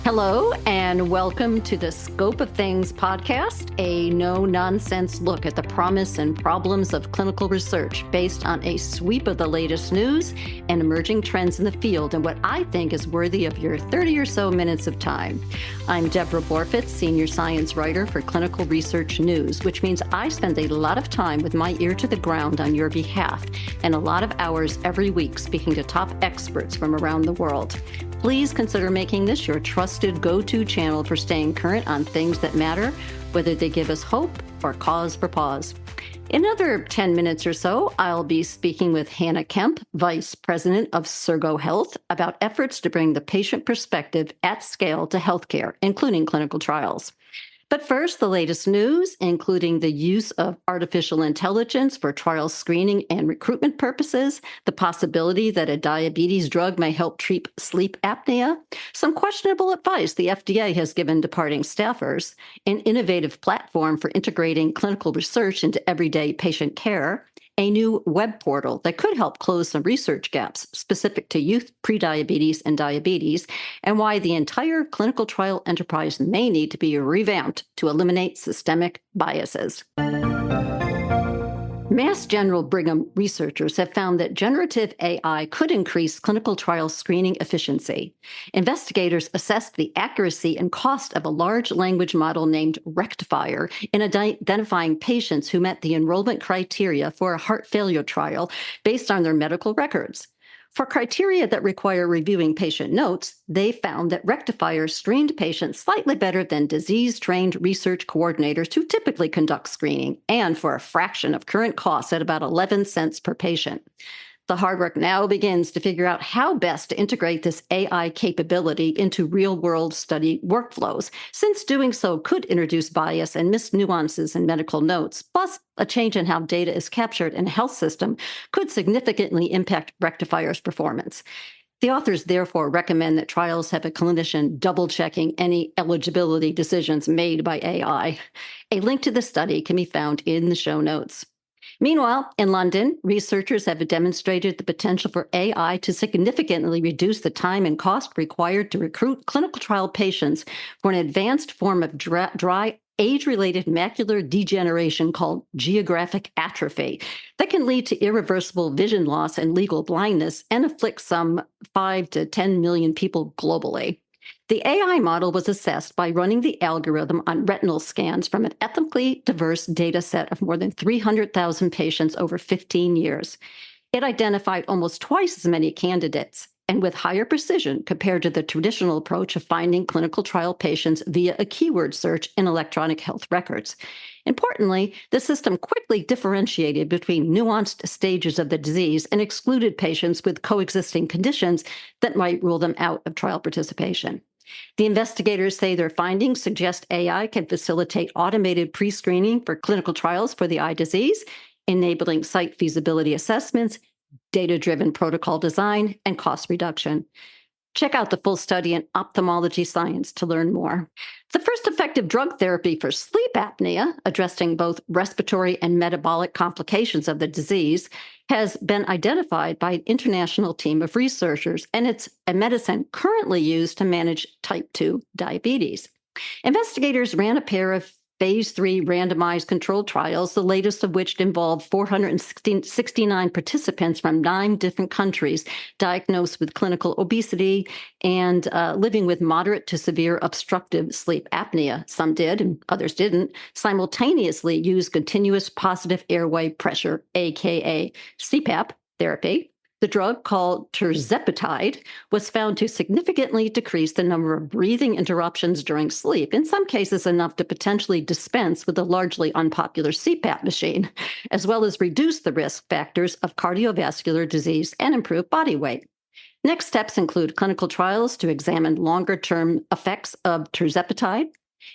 Hello, and welcome to the Scope of Things podcast, a no-nonsense look at the promise and problems of clinical research based on a sweep of the latest news and emerging trends in the field and what I think is worthy of your 30 or so minutes of time. I'm Deborah Borfitz, Senior Science Writer for Clinical Research News, which means I spend a lot of time with my ear to the ground on your behalf and a lot of hours every week speaking to top experts from around the world. Please consider making this your trusted go-to channel for staying current on things that matter, whether they give us hope or cause for pause. In another 10 minutes or so, I'll be speaking with Hannah Kemp, Vice President of Surgo Health, about efforts to bring the patient perspective at scale to healthcare, including clinical trials. But first, the latest news, including the use of artificial intelligence for trial screening and recruitment purposes, the possibility that a diabetes drug may help treat sleep apnea, some questionable advice the FDA has given departing staffers, an innovative platform for integrating clinical research into everyday patient care, a new web portal that could help close some research gaps specific to youth prediabetes and diabetes, and why the entire clinical trial enterprise may need to be revamped to eliminate systemic biases. Mass General Brigham researchers have found that generative AI could increase clinical trial screening efficiency. Investigators assessed the accuracy and cost of a large language model named Rectifier in identifying patients who met the enrollment criteria for a heart failure trial based on their medical records. For criteria that require reviewing patient notes, they found that Rectifier screened patients slightly better than disease-trained research coordinators who typically conduct screening, and for a fraction of current costs at about 11 cents per patient. The hard work now begins to figure out how best to integrate this AI capability into real-world study workflows, since doing so could introduce bias and missed nuances in medical notes. Plus, a change in how data is captured in a health system could significantly impact Rectifier's performance. The authors therefore recommend that trials have a clinician double-checking any eligibility decisions made by AI. A link to the study can be found in the show notes. Meanwhile, in London, researchers have demonstrated the potential for AI to significantly reduce the time and cost required to recruit clinical trial patients for an advanced form of dry age-related macular degeneration called geographic atrophy that can lead to irreversible vision loss and legal blindness and afflict some 5 to 10 million people globally. The AI model was assessed by running the algorithm on retinal scans from an ethnically diverse data set of more than 300,000 patients over 15 years. It identified almost twice as many candidates, and with higher precision compared to the traditional approach of finding clinical trial patients via a keyword search in electronic health records. Importantly, the system quickly differentiated between nuanced stages of the disease and excluded patients with coexisting conditions that might rule them out of trial participation. The investigators say their findings suggest AI can facilitate automated pre-screening for clinical trials for the eye disease, enabling site feasibility assessments, data-driven protocol design, and cost reduction. Check out the full study in Ophthalmology Science to learn more. The first effective drug therapy for sleep apnea, addressing both respiratory and metabolic complications of the disease, has been identified by an international team of researchers, and it's a medicine currently used to manage type 2 diabetes. Investigators ran a pair of Phase 3 randomized controlled trials, the latest of which involved 469 participants from 9 different countries diagnosed with clinical obesity and living with moderate to severe obstructive sleep apnea. Some did and others didn't. Simultaneously used continuous positive airway pressure, aka CPAP therapy. The drug, called tirzepatide, was found to significantly decrease the number of breathing interruptions during sleep, in some cases enough to potentially dispense with a largely unpopular CPAP machine, as well as reduce the risk factors of cardiovascular disease and improve body weight. Next steps include clinical trials to examine longer-term effects of tirzepatide.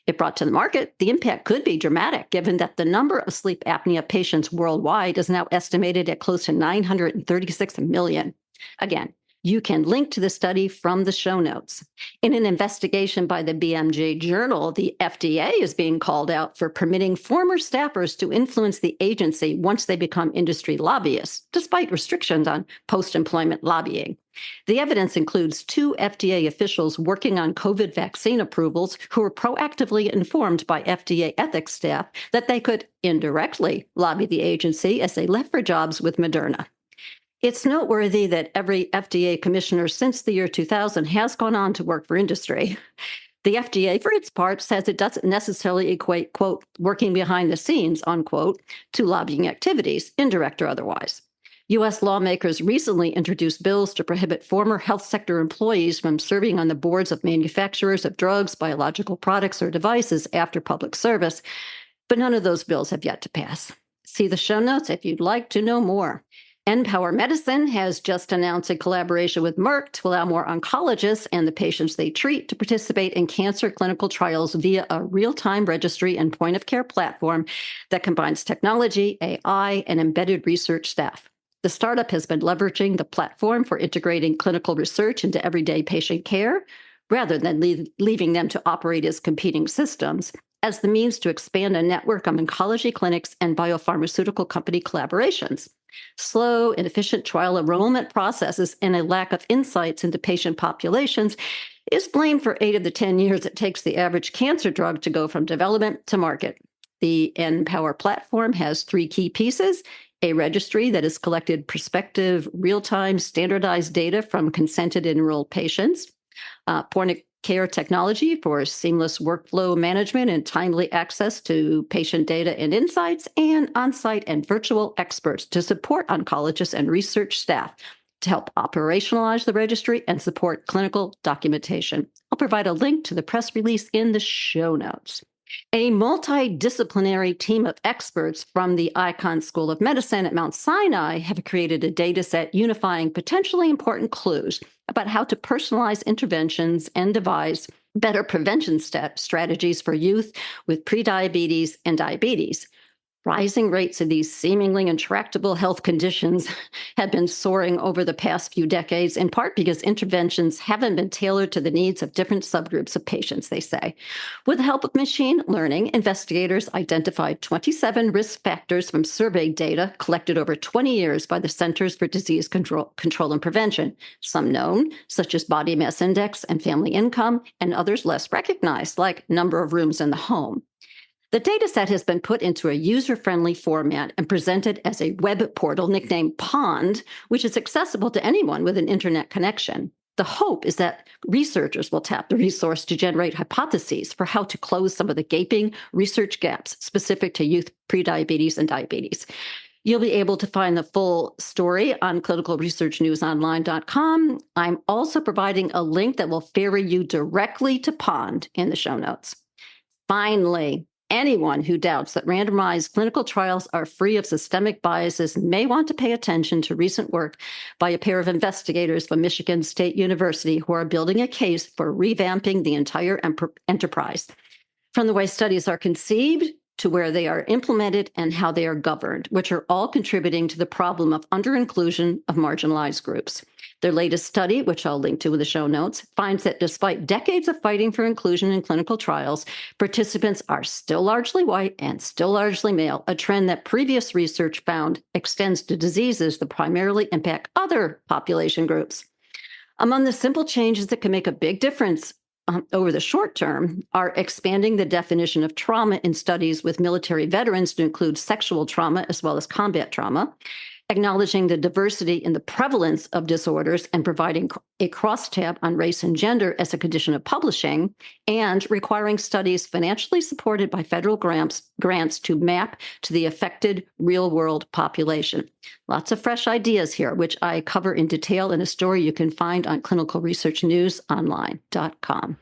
If brought to the market, the impact could be dramatic, given that the number of sleep apnea patients worldwide is now estimated at close to 936 million. Again, You can link to the study from the show notes. In an investigation by the BMJ Journal, the FDA is being called out for permitting former staffers to influence the agency once they become industry lobbyists, despite restrictions on post-employment lobbying. The evidence includes 2 FDA officials working on COVID vaccine approvals who were proactively informed by FDA ethics staff that they could indirectly lobby the agency as they left for jobs with Moderna. It's noteworthy that every FDA commissioner since the year 2000 has gone on to work for industry. The FDA, for its part, says it doesn't necessarily equate, quote, working behind the scenes, unquote, to lobbying activities, indirect or otherwise. U.S. lawmakers recently introduced bills to prohibit former health sector employees from serving on the boards of manufacturers of drugs, biological products, or devices after public service, but none of those bills have yet to pass. See the show notes if you'd like to know more. Empower Medicine has just announced a collaboration with Merck to allow more oncologists and the patients they treat to participate in cancer clinical trials via a real-time registry and point-of-care platform that combines technology, AI, and embedded research staff. The startup has been leveraging the platform for integrating clinical research into everyday patient care, rather than leaving them to operate as competing systems, as the means to expand a network of oncology clinics and biopharmaceutical company collaborations. Slow, inefficient trial enrollment processes and a lack of insights into patient populations is blamed for 8 of the 10 years it takes the average cancer drug to go from development to market. The Empower platform has 3 key pieces: a registry that has collected prospective, real-time, standardized data from consented enrolled patients, point-of-care technology for seamless workflow management and timely access to patient data and insights, and on-site and virtual experts to support oncologists and research staff to help operationalize the registry and support clinical documentation. I'll provide a link to the press release in the show notes. A multidisciplinary team of experts from the Icahn School of Medicine at Mount Sinai have created a data set unifying potentially important clues about how to personalize interventions and devise better prevention strategies for youth with prediabetes and diabetes. Rising rates of these seemingly intractable health conditions have been soaring over the past few decades, in part because interventions haven't been tailored to the needs of different subgroups of patients, they say. With the help of machine learning, investigators identified 27 risk factors from survey data collected over 20 years by the Centers for Disease Control and Prevention, some known, such as body mass index and family income, and others less recognized, like number of rooms in the home. The dataset has been put into a user-friendly format and presented as a web portal nicknamed Pond, which is accessible to anyone with an internet connection. The hope is that researchers will tap the resource to generate hypotheses for how to close some of the gaping research gaps specific to youth prediabetes and diabetes. You'll be able to find the full story on clinicalresearchnewsonline.com. I'm also providing a link that will ferry you directly to Pond in the show notes. Finally, anyone who doubts that randomized clinical trials are free of systemic biases may want to pay attention to recent work by a pair of investigators from Michigan State University who are building a case for revamping the entire enterprise, from the way studies are conceived to where they are implemented and how they are governed, which are all contributing to the problem of under-inclusion of marginalized groups. Their latest study, which I'll link to in the show notes, finds that despite decades of fighting for inclusion in clinical trials, participants are still largely white and still largely male, a trend that previous research found extends to diseases that primarily impact other population groups. Among the simple changes that can make a big difference over the short term are expanding the definition of trauma in studies with military veterans to include sexual trauma as well as combat trauma, acknowledging the diversity in the prevalence of disorders and providing a crosstab on race and gender as a condition of publishing, and requiring studies financially supported by federal grants to map to the affected real-world population. Lots of fresh ideas here, which I cover in detail in a story you can find on clinicalresearchnewsonline.com.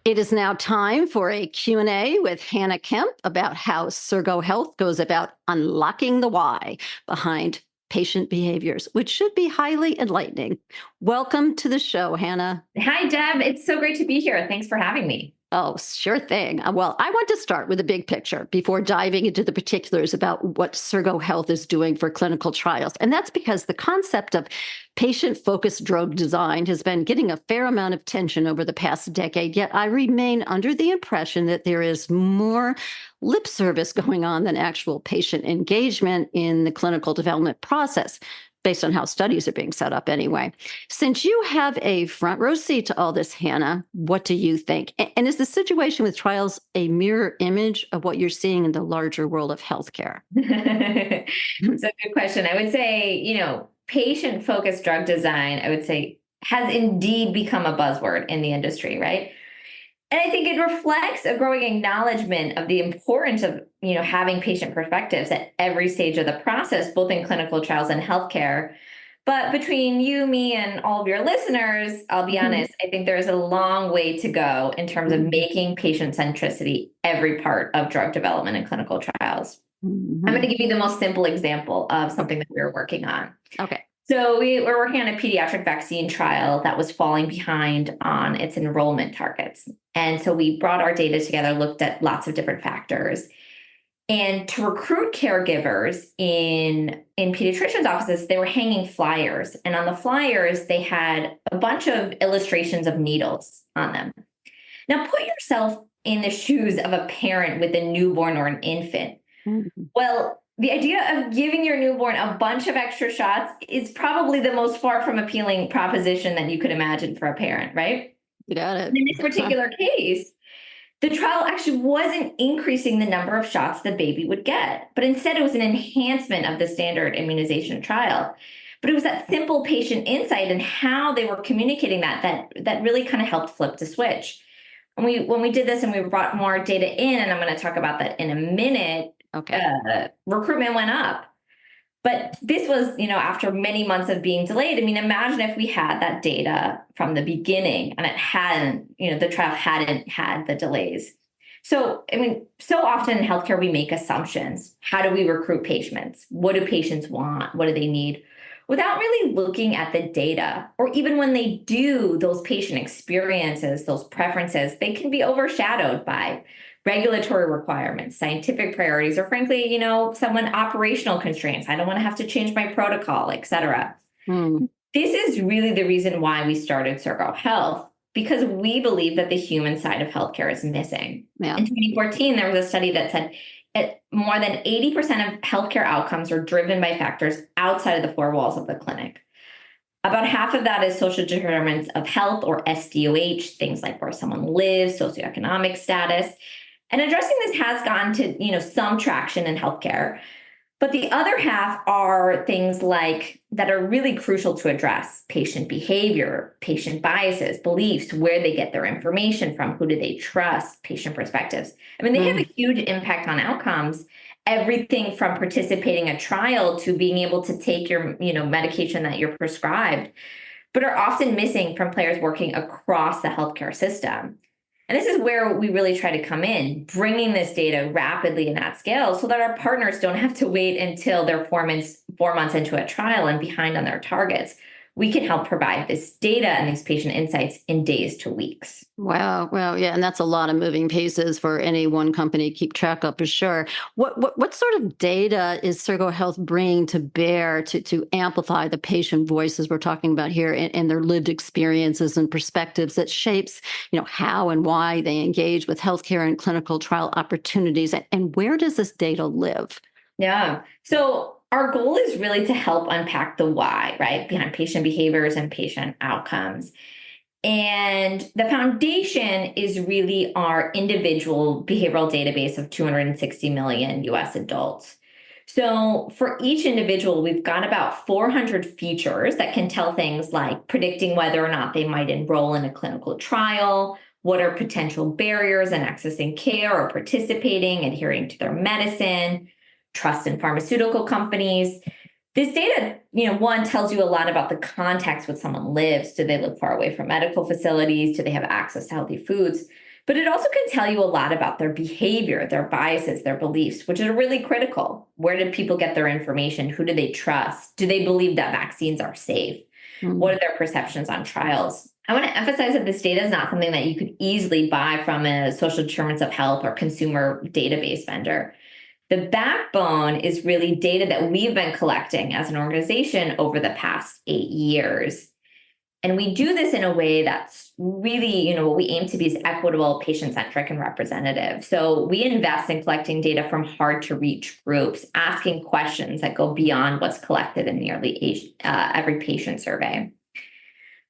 It is now time for a Q&A with Hannah Kemp about how Surgo Health goes about unlocking the why behind patient behaviors, which should be highly enlightening. Welcome to the show, Hannah. Hi, Deb. It's so great to be here. Thanks for having me. Oh, sure thing. Well, I want to start with the big picture before diving into the particulars about what Surgo Health is doing for clinical trials. And that's because the concept of patient focused drug design has been getting a fair amount of attention over the past decade. Yet I remain under the impression that there is more lip service going on than actual patient engagement in the clinical development process, based on how studies are being set up anyway. Since you have a front row seat to all this, Hannah, what do you think? And is the situation with trials a mirror image of what you're seeing in the larger world of healthcare? It's a good question. I would say, patient-focused drug design, I would say, has indeed become a buzzword in the industry, right? And I think it reflects a growing acknowledgement of the importance of, having patient perspectives at every stage of the process, both in clinical trials and healthcare. But between you, me, and all of your listeners, I'll be honest, I think there's a long way to go in terms of making patient centricity every part of drug development and clinical trials. I'm going to Mhm. give you the most simple example of something that we're working on. Okay. So we're working on a pediatric vaccine trial that was falling behind on its enrollment targets. And so we brought our data together, looked at lots of different factors. And to recruit caregivers in pediatricians' offices, they were hanging flyers. And on the flyers, they had a bunch of illustrations of needles on them. Now, put yourself in the shoes of a parent with a newborn or an infant. Mhm. Well, the idea of giving your newborn a bunch of extra shots is probably the most far from appealing proposition that you could imagine for a parent, right? You got And it. in this particular case, the trial actually wasn't increasing the number of shots the baby would get, but instead it was an enhancement of the standard immunization trial. But it was that simple patient insight and how they were communicating that really kind of helped flip the switch. And when we did this and we brought more data in, and I'm going to talk about that in a minute, Okay. recruitment went up. But this was, after many months of being delayed. I mean, imagine if we had that data from the beginning and it hadn't, the trial hadn't had the delays. So, I mean, so often in healthcare, we make assumptions. How do we recruit patients? What do patients want? What do they need? Without really looking at the data, or even when they do, those patient experiences, those preferences, they can be overshadowed by regulatory requirements, scientific priorities, or frankly, someone operational constraints. I don't want to have to change my protocol, et cetera. Mm, This is really the reason why we started Surgo Health, because we believe that the human side of healthcare is missing. yeah. In 2014, there was a study that said more than 80% of healthcare outcomes are driven by factors outside of the four walls of the clinic. About half of that is social determinants of health, or SDOH, things like where someone lives, socioeconomic status. And addressing this has gone to, some traction in healthcare. But the other half are things like that are really crucial to address: patient behavior, patient biases, beliefs, where they get their information from, who do they trust, patient perspectives. I mean, they have a huge impact on outcomes. Everything from participating in a trial to being able to take your, medication that you're prescribed, but are often missing from players working across the healthcare system. And this is where we really try to come in, bringing this data rapidly and at scale so that our partners don't have to wait until they're 4 months into a trial and behind on their targets. We can help provide this data and these patient insights in days to weeks. Wow. Well, yeah, and that's a lot of moving pieces for any one company to keep track of, for sure. What sort of data is Surgo Health bringing to bear to amplify the patient voices we're talking about here, and their lived experiences and perspectives that shapes, how and why they engage with healthcare and clinical trial opportunities, and where does this data live? Yeah. So our goal is really to help unpack the why, right, behind patient behaviors and patient outcomes. And the foundation is really our individual behavioral database of 260 million US adults. So for each individual, we've got about 400 features that can tell things like predicting whether or not they might enroll in a clinical trial, what are potential barriers in accessing care or participating, adhering to their medicine, trust in pharmaceutical companies. This data, one tells you a lot about the context when someone lives. Do they live far away from medical facilities? Do they have access to healthy foods? But it also can tell you a lot about their behavior, their biases, their beliefs, which are really critical. Where did people get their information? Who do they trust? Do they believe that vaccines are safe? What Mm, are their perceptions on trials? I want to emphasize that this data is not something that you could easily buy from a social determinants of health or consumer database vendor. The backbone is really data that we've been collecting as an organization over the past 8 years. And we do this in a way that's really, what we aim to be is equitable, patient-centric, and representative. So we invest in collecting data from hard-to-reach groups, asking questions that go beyond what's collected in nearly every patient survey.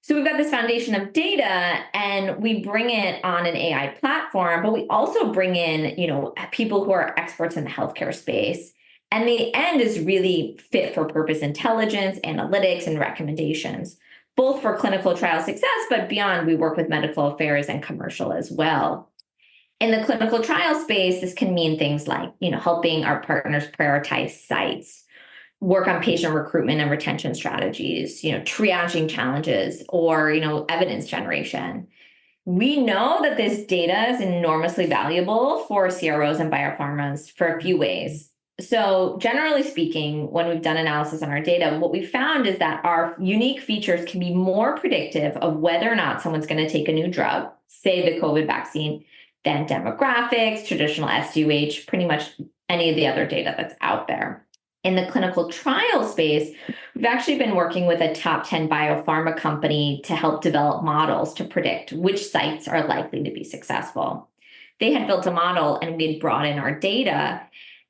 So we've got this foundation of data, and we bring it on an AI platform, but we also bring in, people who are experts in the healthcare space. And the end is really fit for purpose intelligence, analytics, and recommendations, both for clinical trial success, but beyond, we work with medical affairs and commercial as well. In the clinical trial space, this can mean things like, helping our partners prioritize sites, work on patient recruitment and retention strategies, triaging challenges, or, evidence generation. We know that this data is enormously valuable for CROs and biopharmas for a few ways. So generally speaking, when we've done analysis on our data, what we found is that our unique features can be more predictive of whether or not someone's going to take a new drug, say the COVID vaccine, than demographics, traditional SUH, pretty much any of the other data that's out there. In the clinical trial space, we've actually been working with a top 10 biopharma company to help develop models to predict which sites are likely to be successful. They had built a model and we had brought in our data,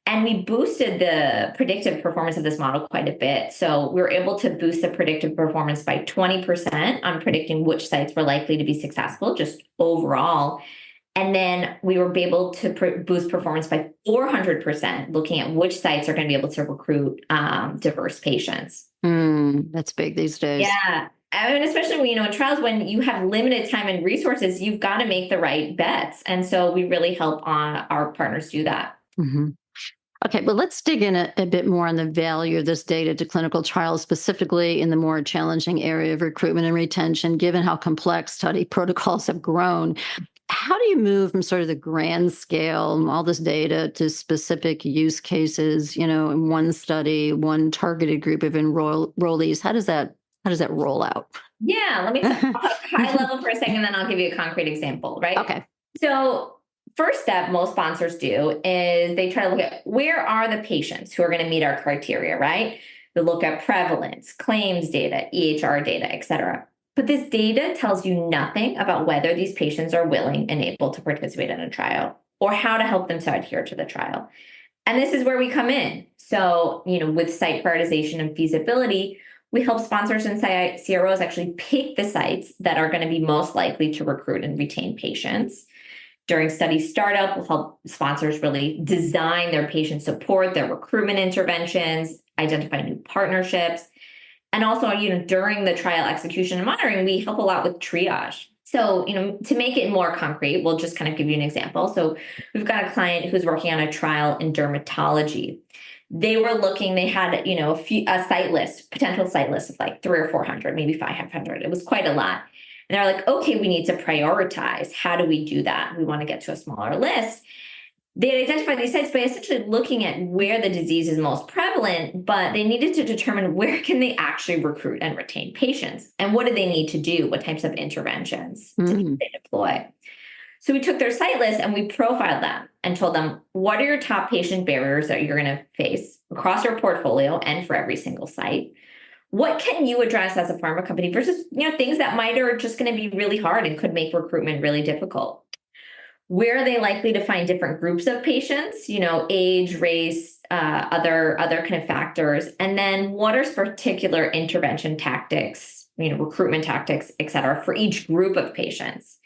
and we boosted the predictive performance of this model quite a bit. So we were able to boost the predictive performance by 20% on predicting which sites were likely to be successful, just overall. And then we were able to boost performance by 400%, looking at which sites are going to be able to recruit diverse patients. That's big these days. Yeah. I mean, especially when, in trials, when you have limited time and resources, you've got to make the right bets. And so we really help our partners do that. Mm-hmm. Okay, but let's dig in a bit more on the value of this data to clinical trials, specifically in the more challenging area of recruitment and retention, given how complex study protocols have grown. How do you move from sort of the grand scale, all this data, to specific use cases, in one study, one targeted group of enrollees? How does that roll out? Yeah, let me talk high level for a second, then I'll give you a concrete example, right? Okay. So first step most sponsors do is they try to look at where are the patients who are going to meet our criteria, right? They look at prevalence, claims data, EHR data, et cetera. But this data tells you nothing about whether these patients are willing and able to participate in a trial or how to help them to adhere to the trial. And this is where we come in. So, with site prioritization and feasibility, we help sponsors and CROs actually pick the sites that are going to be most likely to recruit and retain patients. During study startup, we'll help sponsors really design their patient support, their recruitment interventions, identify new partnerships. And also, during the trial execution and monitoring, we help a lot with triage. So, to make it more concrete, we'll just kind of give you an example. So we've got a client who's working on a trial in dermatology. They had, a site list, potential site list of like 300 or 400, maybe 500. It was quite a lot. And they're like, okay, we need to prioritize. How do we do that? We want to get to a smaller list. They identified these sites by essentially looking at where the disease is most prevalent, but they needed to determine where can they actually recruit and retain patients, and what do they need to do, what types of interventions they deploy. So we took their site list and we profiled them and told them, what are your top patient barriers that you're going to face across your portfolio and for every single site? What can you address as a pharma company versus, things that are just going to be really hard and could make recruitment really difficult? Where are they likely to find different groups of patients, age, race, other kind of factors? And then what are particular intervention tactics, recruitment tactics, et cetera, for each group of patients?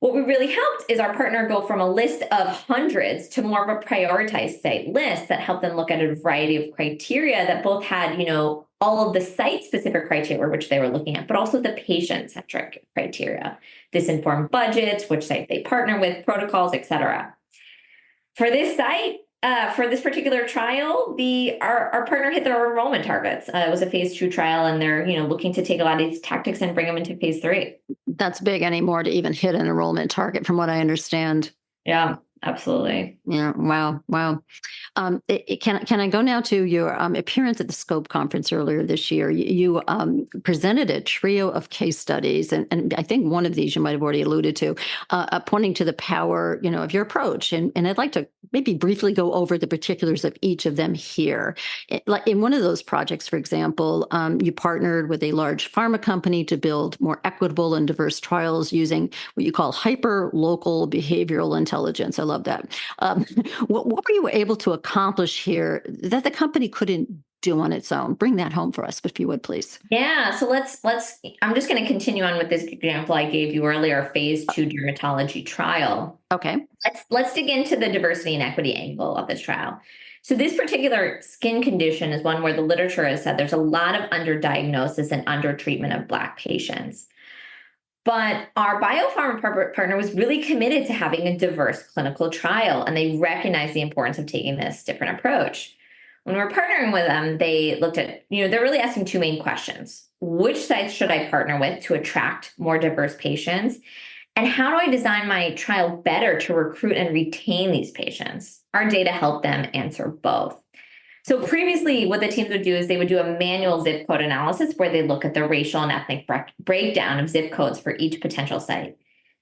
What we really helped is our partner go from a list of hundreds to more of a prioritized site list that helped them look at a variety of criteria that both had, all of the site-specific criteria which they were looking at, but also the patient-centric criteria. This informed budgets, which site they partner with, protocols, et cetera. For this site, for this particular trial, our partner hit their enrollment targets. It was a phase 2 trial, and they're looking to take a lot of these tactics and bring them into phase 3. That's big anymore to even hit an enrollment target, from what I understand. Yeah. Absolutely. Yeah. Wow. Wow. Can I go now to your appearance at the Scope conference earlier this year? You presented a trio of case studies, and I think one of these you might have already alluded to, pointing to the power, of your approach. And I'd like to maybe briefly go over the particulars of each of them here. Like in one of those projects, for example, you partnered with a large pharma company to build more equitable and diverse trials using what you call hyper local behavioral intelligence. I love that. Um, what were you able to accomplish here that the company couldn't do on its own? Bring that home for us, if you would, please. Yeah, so let's I'm just going to continue on with this example I gave you earlier, phase 2 dermatology trial. Okay. Let's dig into the diversity and equity angle of this trial. So this particular skin condition is one where the literature has said there's a lot of underdiagnosis and undertreatment of Black patients. But our biopharma partner was really committed to having a diverse clinical trial, and they recognized the importance of taking this different approach. When we're partnering with them, they looked at, they're really asking two main questions. Which sites should I partner with to attract more diverse patients? And how do I design my trial better to recruit and retain these patients? Our data helped them answer both. So previously, what the teams would do is they would do a manual zip code analysis where they look at the racial and ethnic breakdown of zip codes for each potential site.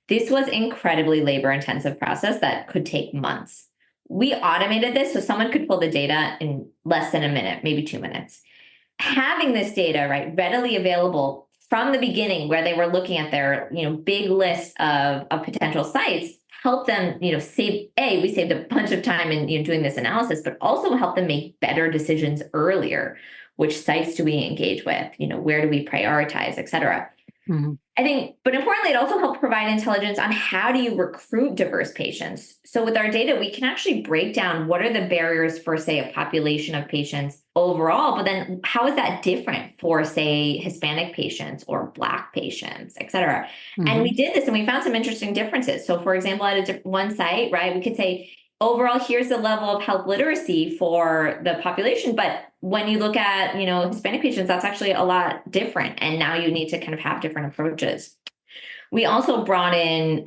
This was incredibly labor-intensive process that could take months. We automated this so someone could pull the data in less than a minute, maybe 2 minutes. Having this data, right, readily available from the beginning where they were looking at their, big list of potential sites help them, we saved a bunch of time in doing this analysis, but also help them make better decisions earlier. Which sites do we engage with? Where do we prioritize, et cetera? Mhm. I think, but importantly, it also helped provide intelligence on how do you recruit diverse patients. So with our data, we can actually break down what are the barriers for, say, a population of patients overall, but then how is that different for, say, Hispanic patients or Black patients, et cetera. And we Mhm. did this and we found some interesting differences. So for example, at one site, right, we could say, overall, here's the level of health literacy for the population. But when you look at, Hispanic patients, that's actually a lot different. And now you need to kind of have different approaches. We also brought in,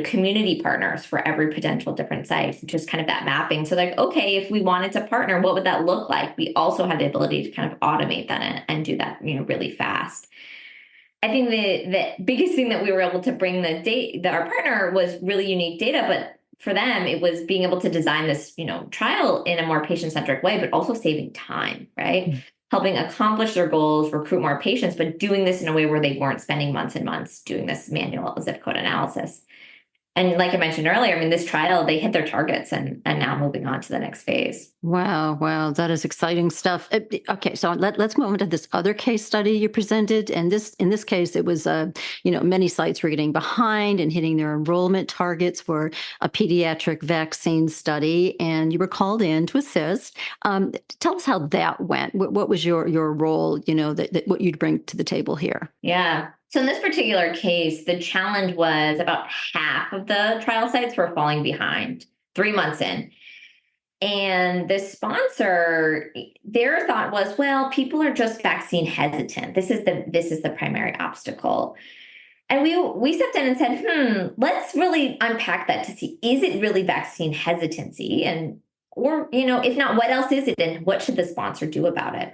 community partners for every potential different site, just kind of that mapping. So like, okay, if we wanted to partner, what would that look like? We also had the ability to kind of automate that and do that, really fast. I think the biggest thing that we were able to bring that our partner was really unique data, but for them, it was being able to design this, trial in a more patient-centric way, but also saving time, right? Mhm. Helping accomplish their goals, recruit more patients, but doing this in a way where they weren't spending months and months doing this manual zip code analysis. And like I mentioned earlier, I mean, this trial, they hit their targets and now moving on to the next phase. Wow, wow, that is exciting stuff. Okay, so let's move on to this other case study you presented. And in this case, it was many sites were getting behind and hitting their enrollment targets for a pediatric vaccine study, and you were called in to assist. Tell us how that went. What was your role? That what you'd bring to the table here. Yeah. So in this particular case, the challenge was about half of the trial sites were falling behind 3 months in. And the sponsor, their thought was, well, people are just vaccine hesitant. This is the primary obstacle. And we stepped in and said, let's really unpack that to see, is it really vaccine hesitancy? Or, if not, what else is it? And what should the sponsor do about it?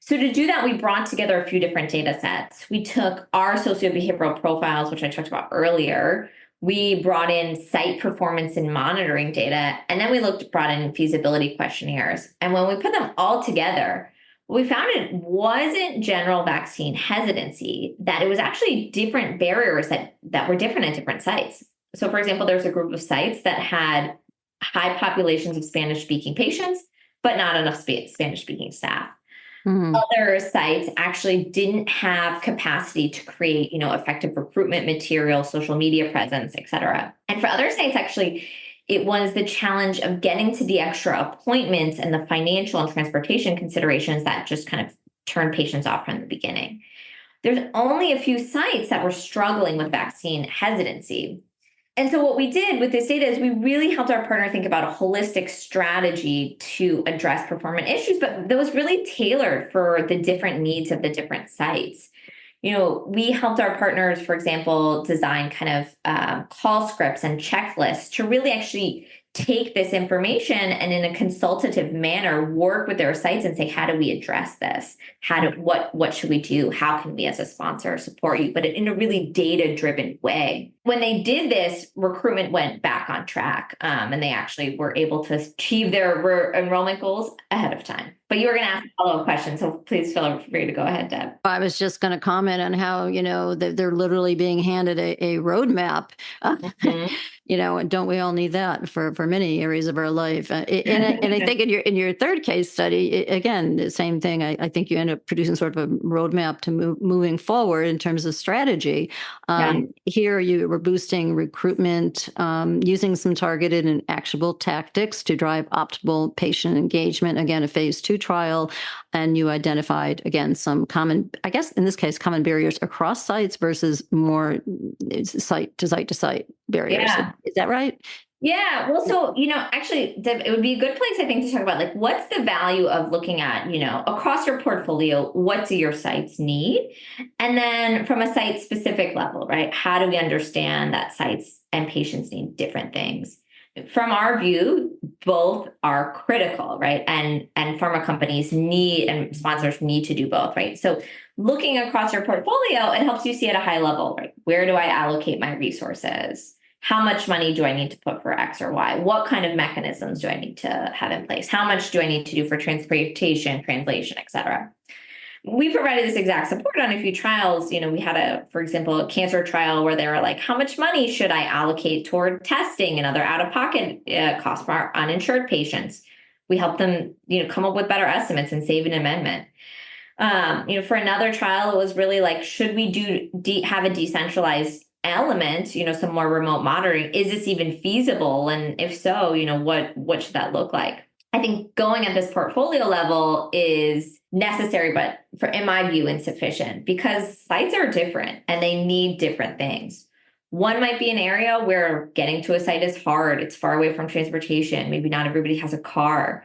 So to do that, we brought together a few different data sets. We took our sociobehavioral profiles, which I talked about earlier. We brought in site performance and monitoring data, and then brought in feasibility questionnaires. And when we put them all together, what we found it wasn't general vaccine hesitancy, that it was actually different barriers that were different at different sites. So for example, there's a group of sites that had high populations of Spanish-speaking patients, but not enough Spanish-speaking staff. Mhm. Other sites actually didn't have capacity to create, effective recruitment material, social media presence, et cetera. And for other sites, actually, it was the challenge of getting to the extra appointments and the financial and transportation considerations that just kind of turned patients off from the beginning. There's only a few sites that were struggling with vaccine hesitancy. And so what we did with this data is we really helped our partner think about a holistic strategy to address performance issues, but that was really tailored for the different needs of the different sites. We helped our partners, for example, design kind of call scripts and checklists to really actually take this information and in a consultative manner work with their sites and say, how do we address this? What should we do? How can we as a sponsor support you? But in a really data-driven way. When they did this, recruitment went back on track, and they actually were able to achieve their enrollment goals ahead of time. But you were going to ask a follow-up question, so please feel free to go ahead, Deb. I was just going to comment on how, they're literally being handed a roadmap. Mhm. And don't we all need that for many areas of our life? And I think in your third case study, again, the same thing. I think you end up producing sort of a roadmap to moving forward in terms of strategy. Yeah. Here, you were boosting recruitment, using some targeted and actionable tactics to drive optimal patient engagement. Again, a phase 2 trial, and you identified again some common, I guess in this case, common barriers across sites versus more site to site barriers. Yeah. Is that right? Yeah. Well, so, actually, Deb, it would be a good place, I think, to talk about like what's the value of looking at, across your portfolio, what do your sites need? And then from a site specific level, right? How do we understand that sites and patients need different things? From our view, both are critical, right? And pharma companies need and sponsors need to do both, right? So looking across your portfolio, it helps you see at a high level, right? Where do I allocate my resources? How much money do I need to put for X or Y? What kind of mechanisms do I need to have in place? How much do I need to do for transportation, translation, et cetera? We provided this exact support on a few trials. We had for example, a cancer trial where they were like, how much money should I allocate toward testing and other out-of-pocket costs for our uninsured patients? We helped them, come up with better estimates and save an amendment. For another trial, it was really like, should we have a decentralized element, some more remote monitoring? Is this even feasible? And if so, what should that look like? I think going at this portfolio level is necessary, but in my view, insufficient because sites are different and they need different things. One might be an area where getting to a site is hard. It's far away from transportation. Maybe not everybody has a car.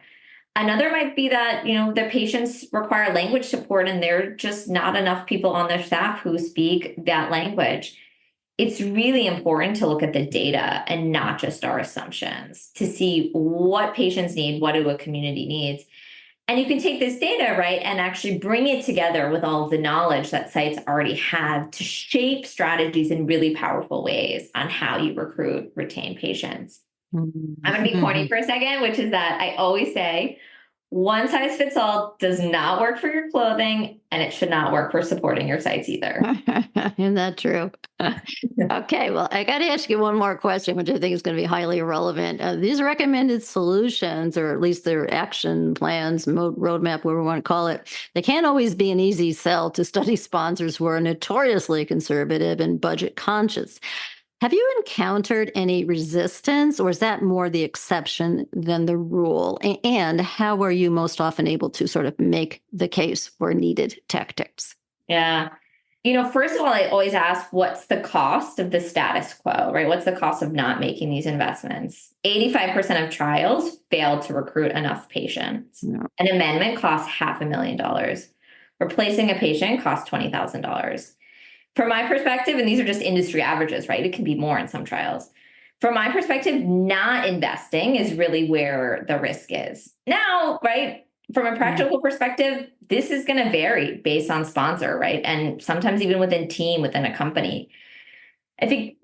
Another might be that, the patients require language support and there are just not enough people on their staff who speak that language. It's really important to look at the data and not just our assumptions to see what patients need, what do a community needs. And you can take this data, right, and actually bring it together with all of the knowledge that sites already have to shape strategies in really powerful ways on how you recruit, retain patients. I'm going to be corny for a second, which is that I always say, one size fits all does not work for your clothing, and it should not work for supporting your sites either. Isn't that true? Okay, well, I got to ask you one more question, which I think is going to be highly relevant. These recommended solutions, or at least their action plans, roadmap, whatever we want to call it, they can't always be an easy sell to study sponsors who are notoriously conservative and budget conscious. Have you encountered any resistance, or is that more the exception than the rule? And how are you most often able to sort of make the case for needed tactics? Yeah. First of all, I always ask, what's the cost of the status quo, right? What's the cost of not making these investments? 85% of trials fail to recruit enough patients. Yeah. An amendment costs $500,000. Replacing a patient costs $20,000. From my perspective, and these are just industry averages, right? It can be more in some trials. From my perspective, not investing is really where the risk is. Now, right, from a practical perspective, this is going to vary based on sponsor, right? And sometimes even within a company. I think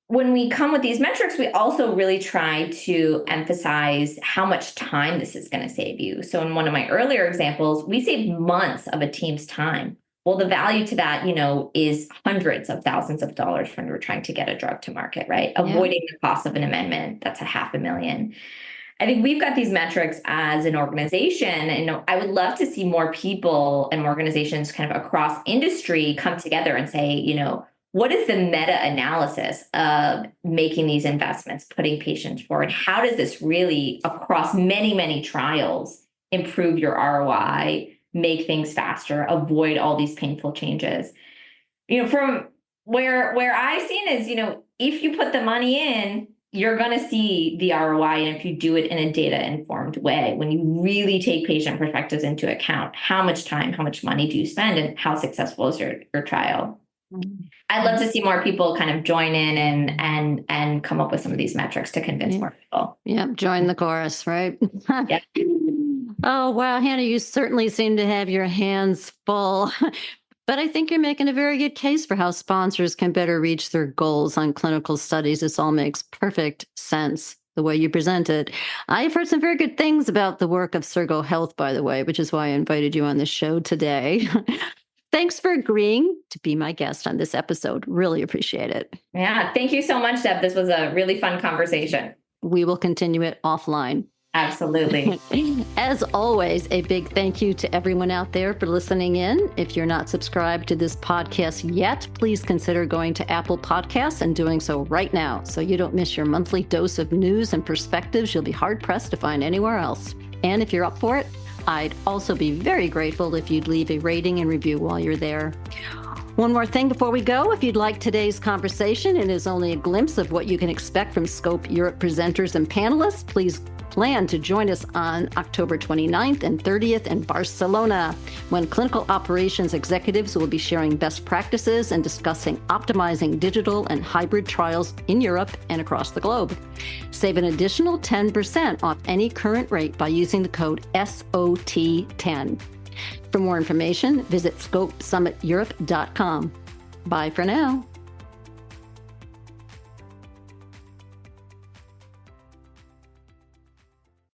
when we come with these metrics, we also really try to emphasize how much time this is going to save you. So in one of my earlier examples, we saved months of a team's time. Well, the value to that, is hundreds of thousands of dollars when we're trying to get a drug to market, right? Yeah. Avoiding the cost of an amendment, that's $500,000. I think we've got these metrics as an organization, and I would love to see more people and organizations kind of across industry come together and say, what is the meta-analysis of making these investments, putting patients forward? How does this really, across many, many trials, improve your ROI, make things faster, avoid all these painful changes? From where I've seen is, if you put the money in, you're going to see the ROI. And if you do it in a data-informed way, when you really take patient perspectives into account, how much time, how much money do you spend, and how successful is your trial? I'd love to see more people kind of join in and come up with some of these metrics to convince more people. Yeah, join the chorus, right? Yeah. Oh, wow, Hannah, you certainly seem to have your hands full. But I think you're making a very good case for how sponsors can better reach their goals on clinical studies. This all makes perfect sense the way you present it. I've heard some very good things about the work of Surgo Health, by the way, which is why I invited you on the show today. Thanks for agreeing to be my guest on this episode. Really appreciate it. Yeah, thank you so much, Deb. This was a really fun conversation. We will continue it offline. Absolutely. As always, a big thank you to everyone out there for listening in. If you're not subscribed to this podcast yet, please consider going to Apple Podcasts and doing so right now so you don't miss your monthly dose of news and perspectives you'll be hard-pressed to find anywhere else. And if you're up for it, I'd also be very grateful if you'd leave a rating and review while you're there. One more thing before we go. If you'd like today's conversation and is only a glimpse of what you can expect from Scope Europe presenters and panelists, please plan to join us on October 29th and 30th in Barcelona, when clinical operations executives will be sharing best practices and discussing optimizing digital and hybrid trials in Europe and across the globe. Save an additional 10% off any current rate by using the code SOT10. For more information, visit scopesummiteurope.com. Bye for now.